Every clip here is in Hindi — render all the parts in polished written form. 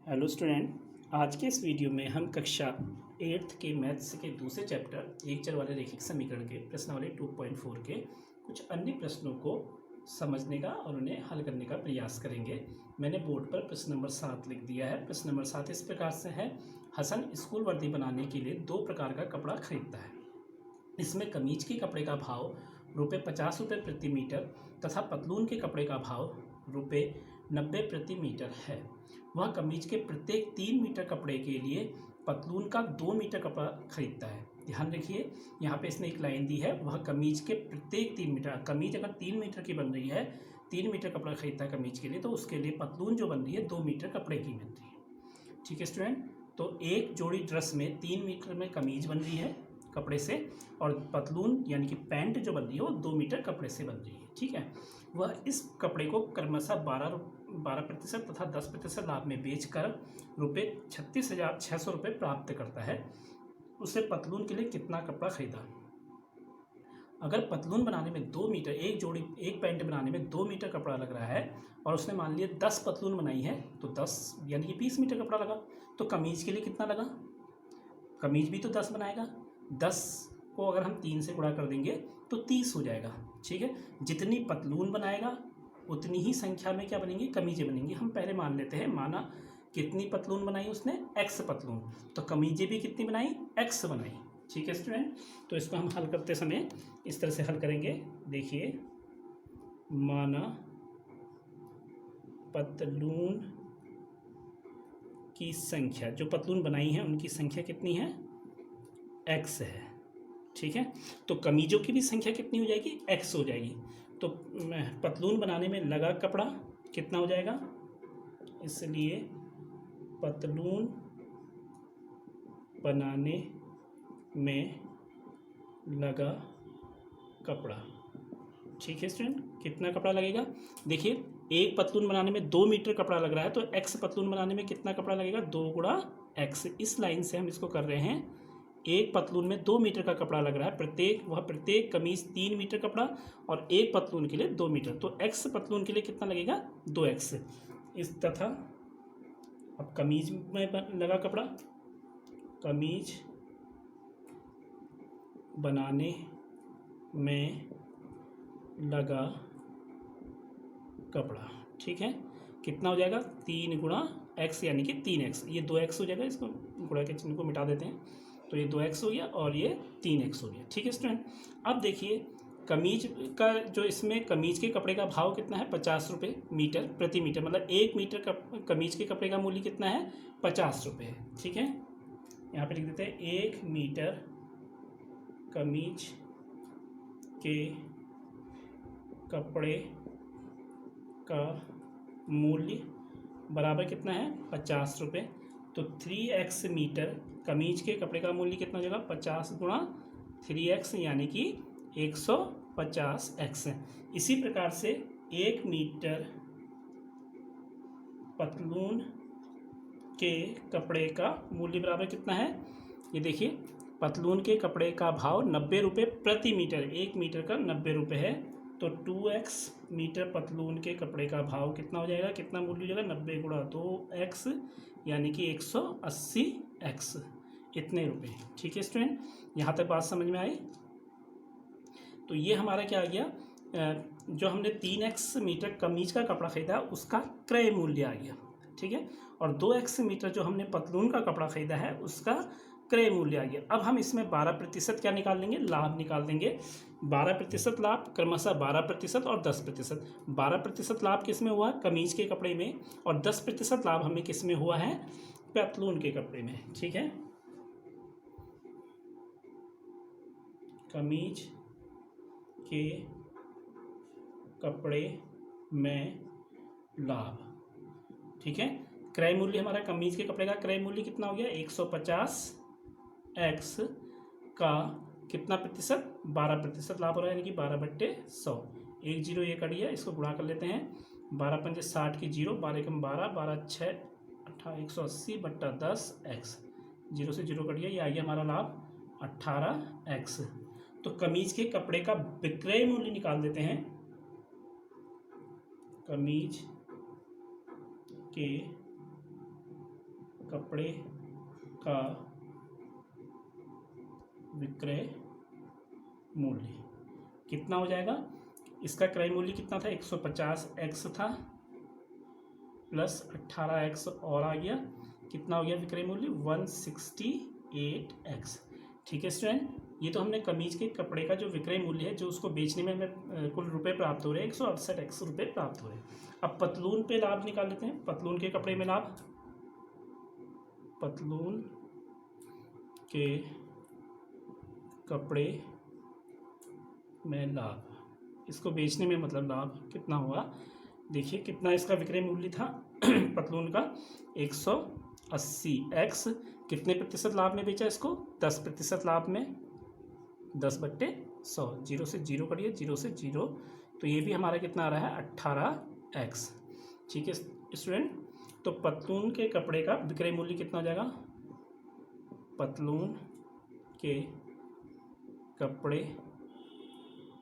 हेलो स्टूडेंट, आज के इस वीडियो में हम कक्षा 8th के मैथ्स के दूसरे चैप्टर एक चर वाले रैखिक समीकरण के प्रश्नावली 2.4 के कुछ अन्य प्रश्नों को समझने का और उन्हें हल करने का प्रयास करेंगे। मैंने बोर्ड पर प्रश्न नंबर 7 लिख दिया है। प्रश्न नंबर 7 इस प्रकार से है। हसन स्कूल वर्दी बनाने के लिए 2 प्रकार का कपड़ा खरीदता है। इसमें कमीज के कपड़े का भाव ₹50 प्रति मीटर तथा पतलून के कपड़े का भाव ₹90 प्रति मीटर है। वह कमीज के प्रत्येक 3 मीटर कपड़े के लिए पतलून का 2 मीटर कपड़ा खरीदता है। ध्यान रखिए, यहाँ पे इसने एक लाइन दी है, वह कमीज के प्रत्येक 3 मीटर, कमीज अगर 3 मीटर की बन रही है, 3 मीटर कपड़ा खरीदता है कमीज के लिए, तो उसके लिए पतलून जो बन रही है 2 मीटर कपड़े की बन रही है। ठीक है स्टूडेंट, तो एक जोड़ी ड्रेस में 3 मीटर में कमीज बन रही है कपड़े से, और पतलून यानी कि पैंट जो बन रही है वो 2 मीटर कपड़े से बन रही है। ठीक है, वह इस कपड़े को क्रमशः 12% तथा 10% लाभ में बेचकर ₹36,600 प्राप्त करता है। उसे पतलून के लिए कितना कपड़ा खरीदा? अगर पतलून बनाने में 2 मीटर, एक पैंट बनाने में 2 मीटर कपड़ा लग रहा है और उसने मान लिया 10 पतलून बनाई है, तो 10 यानी कि 20 मीटर कपड़ा लगा। तो कमीज के लिए कितना लगा? कमीज भी तो 10 बनाएगा, 10 को अगर हम 3 से गुणा कर देंगे तो 30 हो जाएगा। ठीक है, जितनी पतलून बनाएगा उतनी ही संख्या में क्या बनेंगी? कमीजें बनेंगी। हम पहले मान लेते हैं, माना कितनी पतलून बनाई उसने? x पतलून, तो कमीजें भी कितनी बनाई? x बनाई। ठीक है स्टूडेंट, तो इसको हम हल करते समय इस तरह से हल करेंगे। देखिए, माना पतलून की संख्या, जो पतलून बनाई है उनकी संख्या कितनी है? x है। ठीक है, तो कमीजों की भी संख्या कितनी हो जाएगी? x हो जाएगी। तो पतलून बनाने में लगा कपड़ा कितना हो जाएगा? इसलिए पतलून बनाने में लगा कपड़ा। ठीक है स्टूडेंट, कितना कपड़ा लगेगा? देखिए, एक पतलून बनाने में 2 मीटर कपड़ा लग रहा है, तो x पतलून बनाने में कितना कपड़ा लगेगा? 2 गुणा x। इस लाइन से हम इसको कर रहे हैं। एक पतलून में 2 मीटर का कपड़ा लग रहा है, प्रत्येक कमीज 3 मीटर कपड़ा और एक पतलून के लिए 2 मीटर, तो x पतलून के लिए कितना लगेगा? 2x। इस तथा अब कमीज में लगा कपड़ा, कमीज बनाने में लगा कपड़ा। ठीक है, कितना हो जाएगा? 3 गुणा x यानी कि 3x। ये 2x हो जाएगा, इसको गुणा के चिन्ह को मिटा देते हैं, तो ये 2x हो गया और ये 3x हो गया। ठीक है स्टूडेंट, अब देखिए कमीज का जो, इसमें कमीज के कपड़े का भाव कितना है? ₹50 मीटर प्रति मीटर, मतलब 1 मीटर का कमीज के कपड़े का मूल्य कितना है? ₹50 है। ठीक है, यहाँ पे लिख देते हैं 1 मीटर कमीज के कपड़े का मूल्य बराबर कितना है? ₹50। तो 3x मीटर कमीज के कपड़े का मूल्य कितना हो जाएगा? 50 गुणा 3x यानी कि 150x। इसी प्रकार से 1 मीटर पतलून के कपड़े का मूल्य बराबर कितना है? ये देखिए, पतलून के कपड़े का भाव ₹90 प्रति मीटर, 1 मीटर का ₹90 है, तो 2x मीटर पतलून के कपड़े का भाव कितना हो जाएगा? कितना मूल्य हो जाएगा? 90 गुणा 2x यानी कि 180x, इतने रुपए। ठीक है स्टूडेंट, यहाँ तक बात समझ में आई? तो ये हमारा क्या आ गया? जो हमने 3x मीटर कमीज का कपड़ा खरीदा उसका क्रय मूल्य आ गया। ठीक है, और 2x मीटर जो हमने पतलून का कपड़ा खरीदा है उसका क्रय मूल्य आ गया। अब हम इसमें 12% क्या निकाल लेंगे? लाभ निकाल देंगे। 12% लाभ, क्रमशः 12% और 10%। 12% लाभ किस में हुआ? कमीज के कपड़े में, और 10% लाभ हमें किस में हुआ है? पतलून के कपड़े में। ठीक है, कमीज के कपड़े में लाभ। ठीक है, क्रय मूल्य हमारा कमीज के कपड़े का क्रय मूल्य कितना हो गया? 150x का कितना प्रतिशत? 12% लाभ हो रहा है, यानी कि 12/100। 1 0 ये कट गया, इसको गुणा कर लेते हैं। 12 पंजे 60 की 0, 12 कम 12, 12 6 18, 180/10x। 0 से 0 कट गया, ये आ गया हमारा लाभ 18x। तो कमीज के कपड़े का विक्रय मूल्य निकाल देते हैं। कमीज के कपड़े का विक्रय मूल्य कितना हो जाएगा? इसका क्रय मूल्य कितना था? 150x था प्लस 18x और आ गया, कितना हो गया विक्रय मूल्य? 168x। ठीक है स्टूडेंट, ये तो हमने कमीज के कपड़े का जो विक्रय मूल्य है, जो उसको बेचने में हमें कुल रुपए प्राप्त हो रहे हैं, 168x रुपये प्राप्त हो रहे हैं। अब पतलून पे लाभ निकाल लेते हैं। पतलून के कपड़े में लाभ, पतलून के कपड़े में लाभ, इसको बेचने में मतलब लाभ कितना हुआ? देखिए कितना इसका विक्रय मूल्य था पतलून का 180x, कितने प्रतिशत लाभ में बेचा इसको? 10% लाभ में, 10/100, 0 से 0 करिए, 0 से 0, तो ये भी हमारा कितना आ रहा है? 18x। ठीक है स्टूडेंट, तो पतलून के कपड़े का विक्रय मूल्य कितना हो जाएगा? पतलून के कपड़े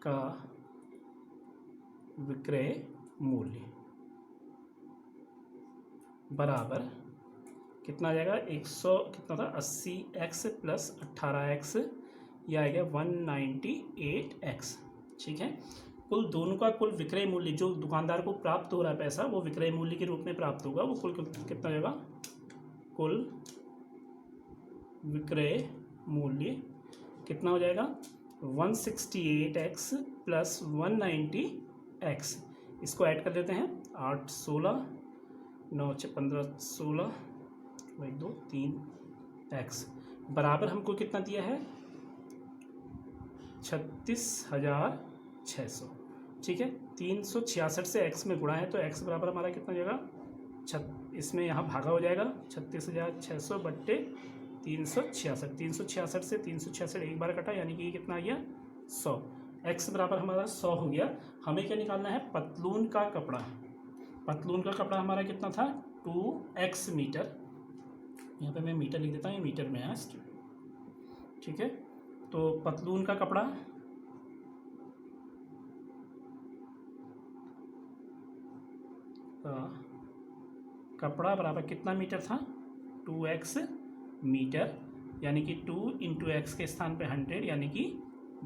का विक्रय मूल्य बराबर कितना आ जाएगा? 100 कितना था? 80x प्लस 18x, यह आ गया 198x। ठीक है, कुल दोनों का कुल विक्रय मूल्य जो दुकानदार को प्राप्त हो रहा है पैसा, वो विक्रय मूल्य के रूप में प्राप्त होगा। वो कुल कितना जाएगा? कुल विक्रय मूल्य कितना हो जाएगा? 168x plus 190x। इसको ऐड कर देते हैं, 8 16 9 6 15 16 1 2 3x बराबर हमको कितना दिया है? 36,600। ठीक है, 366 से x में गुणा है, तो x बराबर हमारा कितना हो जाएगा? इसमें यहाँ भागा हो जाएगा, 36,600 बट्टे 366। 366 से 366 एक बार कटा, यानी कि ये कितना आ गया? 100। x बराबर हमारा 100 हो गया। हमें क्या निकालना है? पतलून का कपड़ा। पतलून का कपड़ा हमारा कितना था? 2x मीटर, यहाँ पे मैं मीटर लिख देता हूँ, ये मीटर में है। ठीक है, तो पतलून का कपड़ा बराबर कितना मीटर था? 2x मीटर, यानी कि 2 इंटू एक्स के स्थान पे 100, यानी कि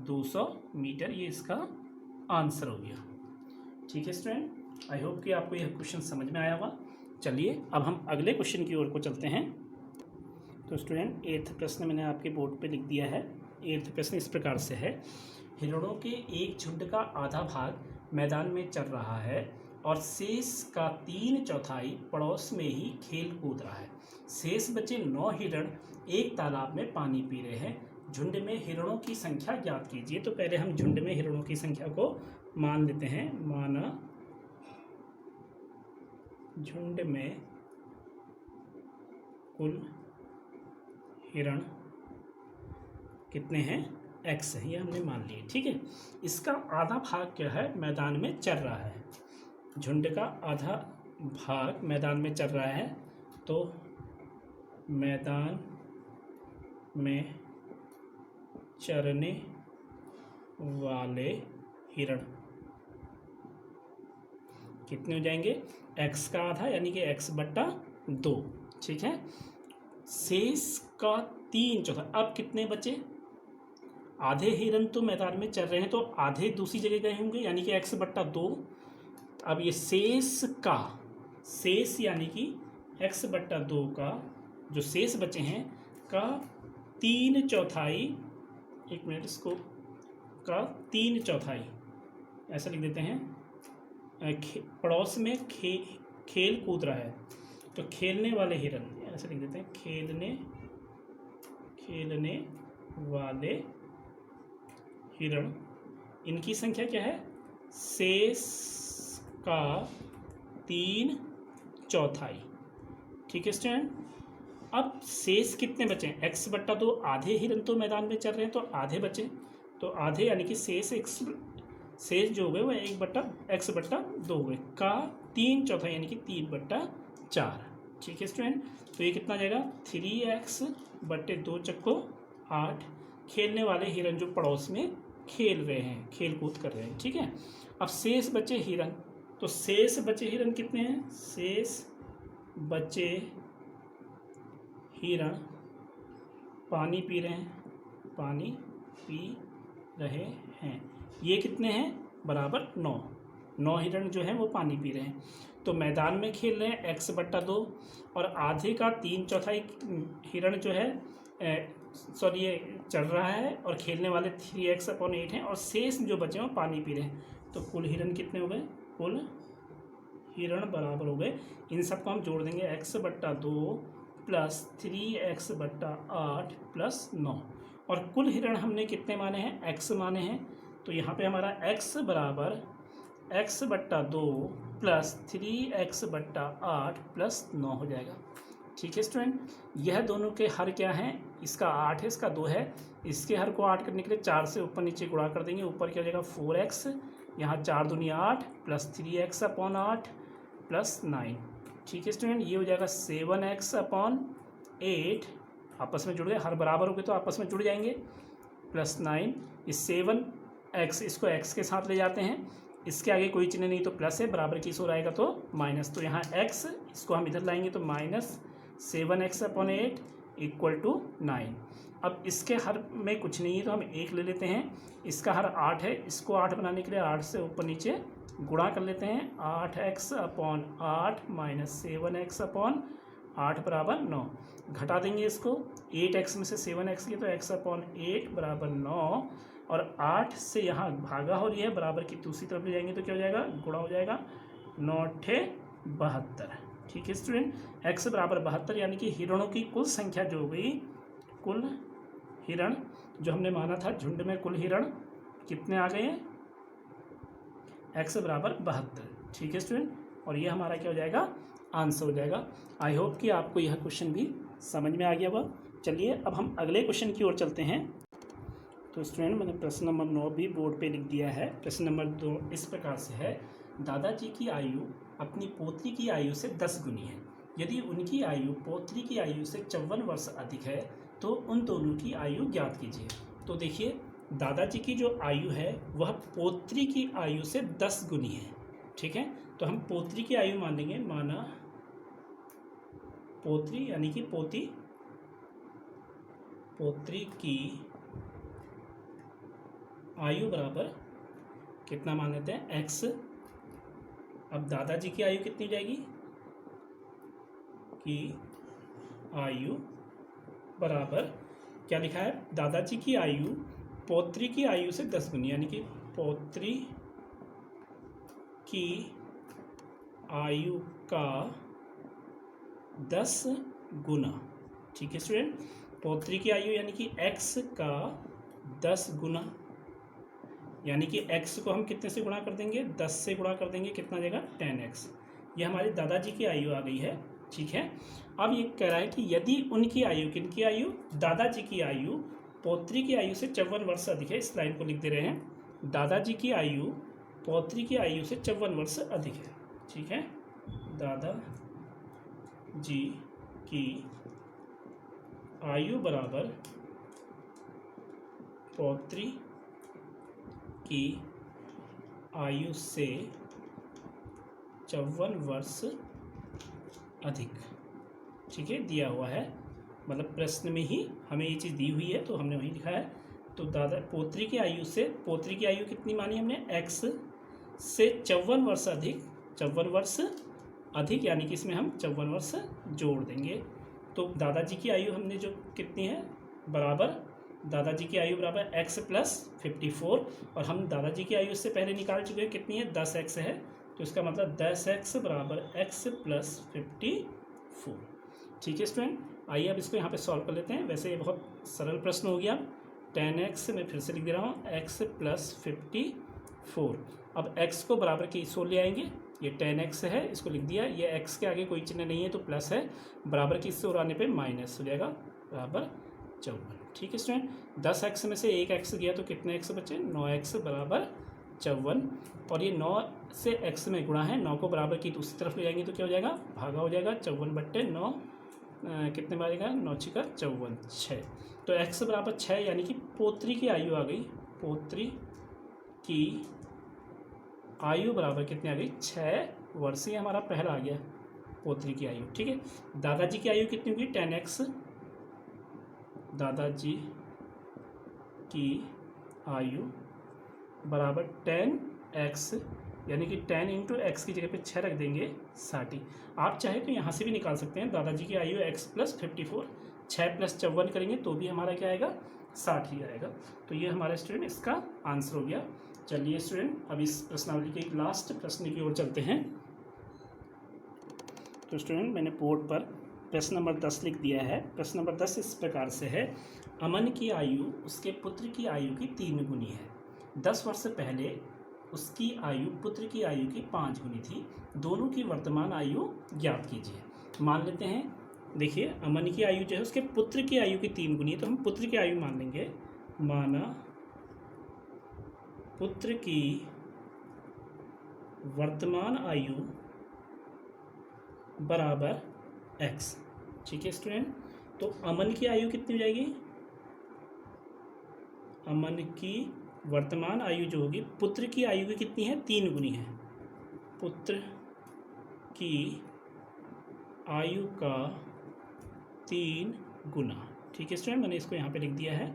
200 मीटर। ये इसका आंसर हो गया। ठीक है स्टूडेंट, आई होप कि आपको यह क्वेश्चन समझ में आया होगा। चलिए अब हम अगले क्वेश्चन की ओर को चलते हैं। तो स्टूडेंट 8th प्रश्न मैंने आपके बोर्ड पे लिख दिया है। 8th प्रश्न इस प्रकार से है, हिरणों के एक झुंड का आधा भाग मैदान में चल रहा है और शेष का 3/4 पड़ोस में ही खेल कूद रहा है। शेष बचे 9 हिरण एक तालाब में पानी पी रहे हैं। झुंड में हिरणों की संख्या ज्ञात कीजिए। तो पहले हम झुंड में हिरणों की संख्या को मान लेते हैं। माना झुंड में कुल हिरण कितने हैं? x है, ये हमने मान लिए। ठीक है, इसका आधा भाग क्या है? मैदान में चल रहा है। झुंड का आधा भाग मैदान में चल रहा है, तो मैदान में चरने वाले हिरण कितने हो जाएंगे? x का आधा, यानी कि x/2। ठीक है, शेष का 3/4। अब कितने बचे? आधे हिरण तो मैदान में चल रहे हैं, तो आधे दूसरी जगह गए होंगे, यानी कि x/2। अब ये शेष यानी कि x/2 का जो शेष बचे हैं का 3/4, एक मिनट, इसको का 3/4 ऐसा लिख देते हैं। पड़ोस में खेल कूद रहा है, तो खेलने वाले हिरण ऐसे लिख देते हैं। खेलने वाले हिरण, इनकी संख्या क्या है? शेष का 3/4। ठीक है स्टूडेंट, अब शेष कितने बचे? x/2। आधे हिरण तो मैदान में चल रहे हैं, तो आधे बचे, तो आधे यानी कि शेष जो हो गए वो 1/x/2 हो गए, का 3/4 यानी कि 3/4। ठीक है स्टूडेंट, तो ये कितना जाएगा? 3x/2 चक्को 8। खेलने वाले हिरण जो पड़ोस में खेल रहे हैं, खेल कूद कर रहे हैं। ठीक है, अब शेष बचे हिरण, तो शेष बचे हिरण कितने हैं? शेष बचे हिरण पानी पी रहे हैं, पानी पी रहे हैं। ये कितने हैं? बराबर 9। 9 हिरण जो है वो पानी पी रहे हैं। तो मैदान में खेल रहे हैं x/2 और आधे का 3/4 हिरण जो है सॉरी ये चल रहा है और खेलने वाले 3x/8 हैं और शेष जो बचे हैं वो पानी पी रहे हैं। तो कुल हिरण कितने हो गए? कुल हिरण बराबर हो गए, इन सबको हम जोड़ देंगे, x/2 प्लस 3x/8 प्लस 9। और कुल हिरण हमने कितने माने हैं? x माने हैं। तो यहाँ पे हमारा x बराबर x/2 प्लस 3x/8 प्लस 9 हो जाएगा। ठीक है स्टूडेंट, यह दोनों के हर क्या हैं? इसका 8 है, इसका 2 है। इसके हर को 8 करने के लिए 4 से ऊपर नीचे गुणा कर देंगे। ऊपर क्या हो जाएगा? 4x, यहाँ 4 दूनी 8 प्लस 3x/8 प्लस 9। ठीक है स्टूडेंट, ये हो जाएगा 7x/8, आपस में जुड़ गए, हर बराबर हो गए तो आपस में जुड़ जाएंगे, प्लस 9। इस 7x इसको x के साथ ले जाते हैं, इसके आगे कोई चिन्ह नहीं तो प्लस है, बराबर की ओर आएगा तो माइनस, तो यहाँ x इसको हम इधर लाएंगे तो माइनस 7x/8 इक्वल टू 9। अब इसके हर में कुछ नहीं है तो हम 1 ले लेते हैं। इसका हर 8 है, इसको 8 बनाने के लिए 8 से ऊपर नीचे गुणा कर लेते हैं। 8x/8 माइनस 7x/8 बराबर 9। घटा देंगे इसको, 8x में से 7x किया तो x/8 बराबर 9 और 8 से यहाँ भागा हो रही है, बराबर की दूसरी तरफ ले जाएंगे तो क्या हो जाएगा? गुणा हो जाएगा, 9×8 = 72। ठीक है स्टूडेंट, x बराबर 72 यानी कि हिरणों की कुल संख्या जो हो गई, कुल हिरण जो हमने माना था झुंड में कुल हिरण कितने आ गए हैं? x बराबर 72। ठीक है स्टूडेंट, और ये हमारा क्या हो जाएगा? आंसर हो जाएगा। आई होप कि आपको यह क्वेश्चन भी समझ में आ गया होगा। चलिए अब हम अगले क्वेश्चन की ओर चलते हैं। तो स्टूडेंट मैंने प्रश्न नंबर 9 भी बोर्ड पे लिख दिया है। प्रश्न नंबर 2 इस प्रकार से है, दादाजी की आयु अपनी पोत्री की आयु से 10 गुनी है। यदि उनकी आयु पोत्री की आयु से 54 वर्ष अधिक है तो उन दोनों की आयु ज्ञात कीजिए। तो देखिए, दादाजी की जो आयु है वह पोत्री की आयु से 10 गुनी है। ठीक है, तो हम पोत्री की आयु मान लेंगे, माना पोत्री यानी कि पोत्री की आयु बराबर कितना मान लेते हैं? x। अब दादाजी की आयु कितनी हो जाएगी? कि आयु बराबर क्या लिखा है? दादाजी की आयु पौत्री की आयु से 10 गुनी, यानी कि पौत्री की आयु का 10 गुना। ठीक है स्टूडेंट, पौत्री की आयु यानी कि x का 10 गुना, यानी कि x को हम कितने से गुणा कर देंगे? 10 से गुणा कर देंगे, कितना आ जाएगा? 10x। ये हमारी दादाजी की आयु आ गई है। ठीक है, अब ये कह रहा है कि यदि उनकी आयु, किनकी आयु? दादाजी की आयु पौत्री की आयु से 54 वर्ष अधिक है। इस लाइन को लिख दे रहे हैं, दादाजी की आयु पौत्री की आयु से 54 वर्ष अधिक है। ठीक है, दादाजी की आयु बराबर पौत्री की आयु से 54 वर्ष अधिक। ठीक है, दिया हुआ है, मतलब प्रश्न में ही हमें ये चीज़ दी हुई है तो हमने वही लिखा है। तो पोत्री की आयु से, पोत्री की आयु कितनी मानी हमने? x से 54 वर्ष अधिक, 54 वर्ष अधिक, यानी कि इसमें हम 54 वर्ष जोड़ देंगे। तो दादाजी की आयु हमने जो कितनी है? बराबर दादाजी की आयु बराबर x प्लस 54, और हम दादाजी की आयु से पहले निकाल चुके हैं, कितनी है? 10x है, तो इसका मतलब 10x बराबर x प्लस 54। ठीक है स्टूडेंट, आइए अब इसको यहाँ पे सॉल्व कर लेते हैं। वैसे ये बहुत सरल प्रश्न हो गया। 10x मैं फिर से लिख दे रहा हूँ, x प्लस 54। अब x को बराबर की इस ओर ले आएंगे, ये 10x है, इसको लिख दिया। ये x के आगे कोई चिन्ह नहीं है तो प्लस है, बराबर की इस ओर आने पे माइनस हो जाएगा, बराबर 54। ठीक है स्टूडेंट, 10x में से 1x गया तो कितने x बचे? 9x बराबर 54, और ये 9 से x में गुणा है, 9 को बराबर की दूसरी तरफ ले जाएंगे तो क्या हो जाएगा? भागा हो जाएगा, 54/9 कितने बारेगा? 9×4 6। तो x बराबर 6, यानी कि पोत्री की आयु आ गई, पोत्री की आयु बराबर कितनी आ गई? 6 वर्ष। ये हमारा पहला आ गया पोत्री की आयु। ठीक है, दादाजी की आयु कितनी होगी? 10x दादाजी की आयु बराबर 10x, यानी कि 10 इंटू एक्स की जगह पे 6 रख देंगे 60। आप चाहे तो यहाँ से भी निकाल सकते हैं, दादाजी की आयु x प्लस 54, 6 प्लस 54 करेंगे तो भी हमारा क्या आएगा, 60 ही आएगा। तो ये हमारा स्टूडेंट इसका आंसर हो गया। चलिए स्टूडेंट, अब इस प्रश्नावली के एक लास्ट प्रश्न की ओर चलते हैं। तो स्टूडेंट, मैंने बोर्ड पर प्रश्न नंबर 10 लिख दिया है। प्रश्न नंबर 10 इस प्रकार से है, अमन की आयु उसके पुत्र की आयु की 3 गुनी है। 10 वर्ष पहले उसकी आयु पुत्र की आयु की 5 गुनी थी। दोनों की वर्तमान आयु ज्ञात कीजिए। मान लेते हैं, देखिए अमन की आयु जो है उसके पुत्र की आयु की 3 गुनी है, तो हम पुत्र की आयु मान लेंगे। माना पुत्र की वर्तमान आयु बराबर x। ठीक है स्टूडेंट, तो अमन की आयु कितनी हो जाएगी, अमन की वर्तमान आयु जो होगी पुत्र की आयु की कितनी है, 3 गुनी है। पुत्र की आयु का 3 गुना। ठीक है स्टूडेंट, मैंने इसको यहाँ पे लिख दिया है।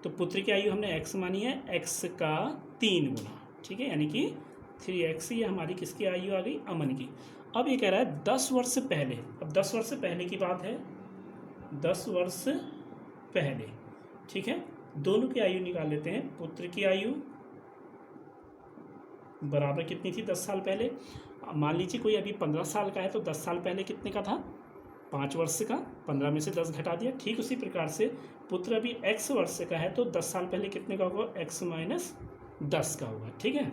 तो पुत्र की आयु हमने x मानी है, x का 3 गुना। ठीक है, यानी कि 3x, ये हमारी किसकी आयु आ गई, अमन की। अब ये कह रहा है 10 वर्ष पहले, अब 10 वर्ष पहले की बात है, 10 वर्ष पहले। ठीक है, दोनों की आयु निकाल लेते हैं। पुत्र की आयु बराबर कितनी थी 10 साल पहले, मान लीजिए कोई अभी 15 साल का है तो 10 साल पहले कितने का था, 5 वर्ष का, 15 में से 10 घटा दिया। ठीक उसी प्रकार से पुत्र अभी x वर्ष का है तो 10 साल पहले कितने का होगा, x माइनस 10 का होगा। ठीक है,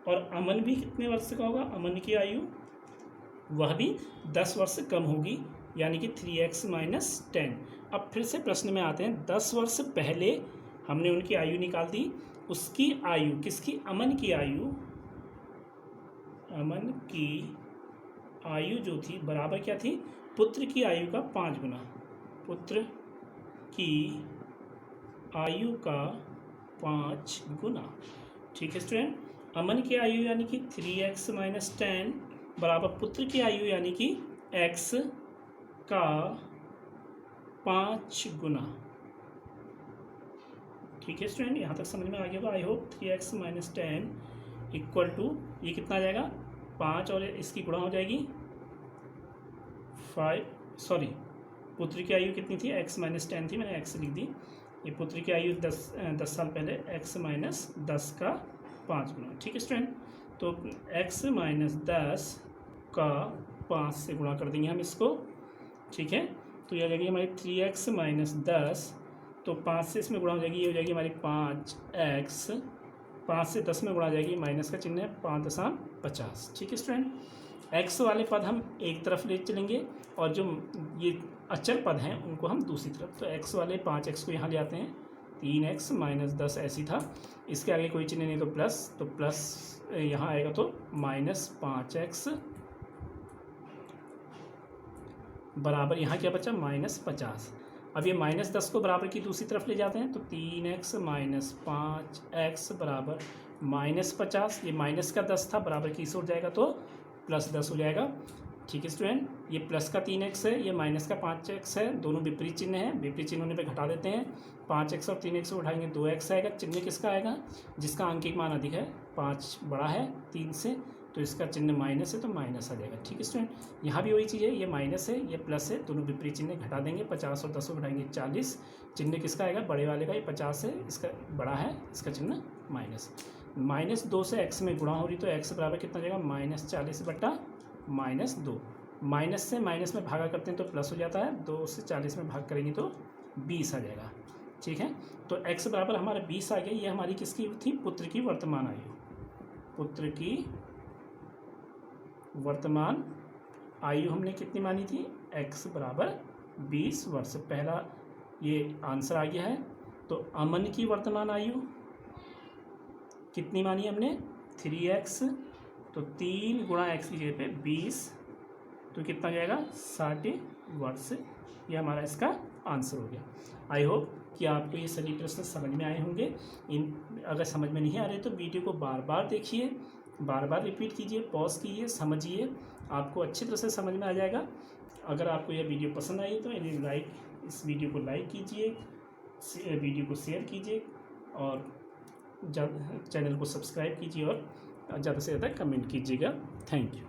और अमन भी कितने वर्ष का होगा, अमन की आयु वह भी 10 वर्ष कम होगी, यानी कि 3x माइनस 10। अब फिर से प्रश्न में आते हैं, 10 वर्ष पहले हमने उनकी आयु निकाल दी, उसकी आयु किसकी, अमन की आयु, अमन की आयु जो थी बराबर क्या थी, पुत्र की आयु का 5 गुना। पुत्र की आयु का 5 गुना। ठीक है स्टूडेंट, अमन की आयु यानी कि 3x माइनस 10 बराबर पुत्र की आयु यानी कि x का 5 गुना। ठीक है स्टूडेंट, यहाँ तक समझ में आ गया होगा I hope. 3x minus 10 equal to ये कितना आ जाएगा, 5 और इसकी गुणा हो जाएगी 5, सॉरी पुत्र की आयु कितनी थी, x माइनस 10 थी, मैंने x लिख दी। ये पुत्र की आयु 10 साल पहले, x माइनस 10 का 5 गुना। ठीक है स्टूडेंट, तो x माइनस 10 का 5 से गुणा कर देंगे हम इसको। ठीक है, तो ये आ जाएगी हमारी 3x माइनस 10, तो 5 से इसमें गुणा हो जाएगी, ये हो जाएगी हमारी 5x, 5 से 10 में गुणा हो जाएगी, माइनस का चिन्ह है, 5.50। ठीक है स्टूडेंट, x वाले पद हम एक तरफ ले चलेंगे और जो ये अचर पद हैं उनको हम दूसरी तरफ। तो x वाले 5x को यहाँ ले आते हैं, 3x माइनस 10 ऐसी था, इसके आगे कोई चिन्ह नहीं तो प्लस, तो प्लस यहाँ आएगा तो माइनस 5x बराबर यहाँ क्या बचा, माइनस 50। अब ये माइनस 10 को बराबर की दूसरी तरफ ले जाते हैं, तो 3x माइनस 5x बराबर माइनस 50। ये माइनस का 10 था, बराबर की इस ओर जाएगा तो प्लस 10 हो जाएगा। ठीक है स्टूडेंट, ये प्लस का 3x है, ये माइनस का 5x है, दोनों विपरीत चिन्ह है, विपरीत चिन्ह होने पे घटा देते हैं। 5x और 3x को उठाएंगे 2x आएगा, चिन्ह किसका आएगा, जिसका अंकिक मान अधिक है, 5 बड़ा है 3 से, तो इसका चिन्ह माइनस है तो माइनस आ जाएगा। ठीक है स्टूडेंट, यहाँ भी वही चीज़ है, ये माइनस है ये प्लस है, दोनों विपरीत चिन्ह घटा देंगे, 50 और 10 को घटाएंगे 40, चिन्ह किसका आएगा, बड़े वाले का, ये 50 है, इसका बड़ा है, इसका चिन्ह माइनस। माइनस 2 से x में गुणा हो रही तो x बराबर कितना हो जाएगा, माइनस 40 बटा माइनस 2। माइनस से माइनस में भागा करते हैं तो प्लस हो जाता है, 2 से 40 में भाग करेंगे तो 20 आ जाएगा। ठीक है, तो x बराबर हमारा 20 आ गया। ये हमारी किसकी थी, पुत्र की वर्तमान आयु, पुत्र की वर्तमान आयु हमने कितनी मानी थी, x बराबर 20 वर्ष। पहला ये आंसर आ गया है। तो अमन की वर्तमान आयु कितनी मानी हमने, 3x, तो 3 गुणा x की जगह पे 20, तो कितना जाएगा, 60 वर्ष। ये हमारा इसका आंसर हो गया। आई होप कि आपको ये सभी प्रश्न समझ में आए होंगे। इन अगर समझ में नहीं आ रहे तो वीडियो को बार बार देखिए, बार बार रिपीट कीजिए, पॉज कीजिए, समझिए, आपको अच्छी तरह से समझ में आ जाएगा। अगर आपको यह वीडियो पसंद आई तो इस वीडियो को लाइक कीजिए, वीडियो को शेयर कीजिए और चैनल को सब्सक्राइब कीजिए और ज़्यादा से ज़्यादा कमेंट कीजिएगा। Thank you.